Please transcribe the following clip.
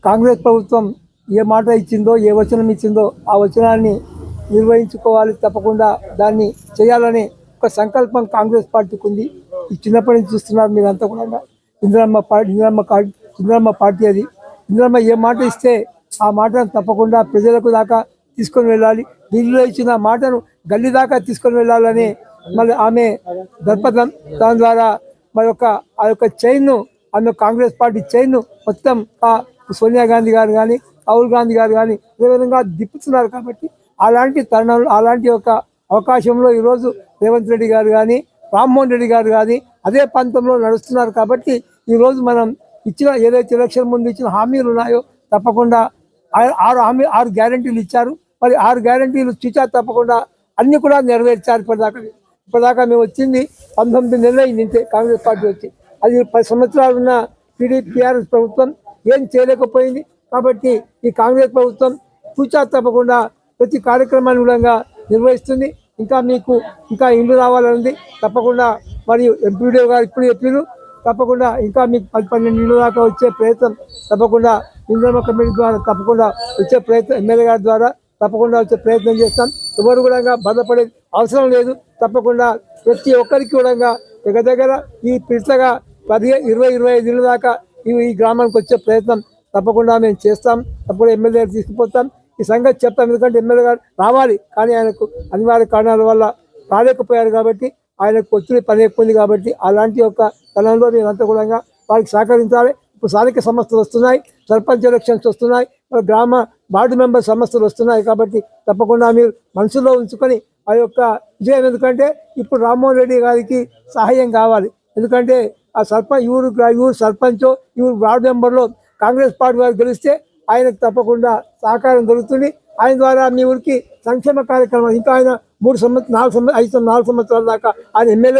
కాంగ్రెస్ ప్రభుత్వం ఏ మాట ఇచ్చిందో, ఏ వచనం ఇచ్చిందో ఆ వచనాన్ని నిర్వహించుకోవాలి, తప్పకుండా దాన్ని చేయాలనే ఒక సంకల్పం కాంగ్రెస్ పార్టీకి ఉంది. ఈ చిన్నప్పటి నుంచి చూస్తున్నారు మీరంతా కూడా. ఇందిరమ్మ పార్టీ అది. ఇందిరమ్మ ఏ మాట ఇస్తే ఆ మాటను తప్పకుండా ప్రజలకు దాకా తీసుకొని వెళ్ళాలి. ఢిల్లీలో ఇచ్చిన మాటను గల్లీ దాకా తీసుకొని వెళ్ళాలని మళ్ళీ ఆమె దర్పదం. దాని ద్వారా మరి ఆ యొక్క చైన్ను, ఆమె కాంగ్రెస్ పార్టీ చైన్ను మొత్తం సోనియా గాంధీ గారు కానీ, రాహుల్ గాంధీ గారు కానీ అదే విధంగా దిప్పుతున్నారు. కాబట్టి అలాంటి తరుణంలో, అలాంటి యొక్క అవకాశంలో ఈరోజు రేవంత్ రెడ్డి గారు కానీ, రామ్మోహన్ రెడ్డి గారు కానీ అదే పంతంలో నడుస్తున్నారు. కాబట్టి ఈరోజు మనం ఇచ్చిన ఏదైతే ఎలక్షన్ ముందు ఇచ్చిన హామీలు ఉన్నాయో తప్పకుండా 6 గ్యారంటీలు ఇచ్చారు. మరి 6 గ్యారంటీలు చూచా తప్పకుండా అన్ని కూడా నెరవేర్చారు. ఇప్పటిదాకా మేము వచ్చింది 19 నెలలు అయింది ఇంతే కాంగ్రెస్ పార్టీ వచ్చి. అది 10 సంవత్సరాలు ఉన్న టీఆర్ఎస్ ప్రభుత్వం ఏం చేయలేకపోయింది. కాబట్టి ఈ కాంగ్రెస్ ప్రభుత్వం చూచా తప్పకుండా ప్రతి కార్యక్రమాన్ని కూడా నిర్వహిస్తుంది. ఇంకా ఇల్లు రావాలనుంది తప్పకుండా. మరియు ఎంపీడీ గారు ఇప్పుడు చెప్పారు, తప్పకుండా ఇంకా మీకు 10-12 ఇళ్ళు దాకా వచ్చే ప్రయత్నం తప్పకుండా ఇందిరమ్మ కమిటీ ద్వారా తప్పకుండా వచ్చే ప్రయత్నం, ఎమ్మెల్యే గారి ద్వారా తప్పకుండా వచ్చే ప్రయత్నం చేస్తాం. ఎవరు కూడా బాధపడే అవసరం లేదు. తప్పకుండా ప్రతి ఒక్కరికి కూడా దగ్గర ఈ పిడతగా 10-20-25 ఇళ్ళ దాకా ఈ గ్రామానికి వచ్చే ప్రయత్నం తప్పకుండా మేము చేస్తాం. తప్పకుండా ఎమ్మెల్యే గారు తీసుకుపోతాం. ఈ సంగతి చెప్తాం. ఎందుకంటే ఎమ్మెల్యే గారు రావాలి, కానీ ఆయనకు అనివార్య కారణాల వల్ల రాలేకపోయారు. కాబట్టి ఆయనకు ఒత్తిడి పని ఎక్కువ ఉంది. కాబట్టి అలాంటి యొక్క తనంలో మేమంతా కూడా వారికి సహకరించాలి. ఇప్పుడు స్థానిక సంస్థలు వస్తున్నాయి, సర్పంచ్ ఎలక్షన్స్ వస్తున్నాయి, గ్రామ వార్డు మెంబర్ సమస్యలు వస్తున్నాయి. కాబట్టి తప్పకుండా మీరు మనసులో ఉంచుకొని ఆ యొక్క విజయం, ఎందుకంటే ఇప్పుడు రామ్మోహన్ రెడ్డి గారికి సహాయం కావాలి. ఎందుకంటే ఆ ఊరు సర్పంచో వార్డు మెంబర్లో కాంగ్రెస్ పార్టీ వారు గెలిస్తే ఆయనకు తప్పకుండా సహకారం దొరుకుతుంది. ఆయన ద్వారా మీ ఊరికి సంక్షేమ కార్యక్రమాలు ఇంకా ఆయన 3 సంవత్సరాలు 4 సంవత్సరాల దాకా ఆయన ఎమ్మెల్యే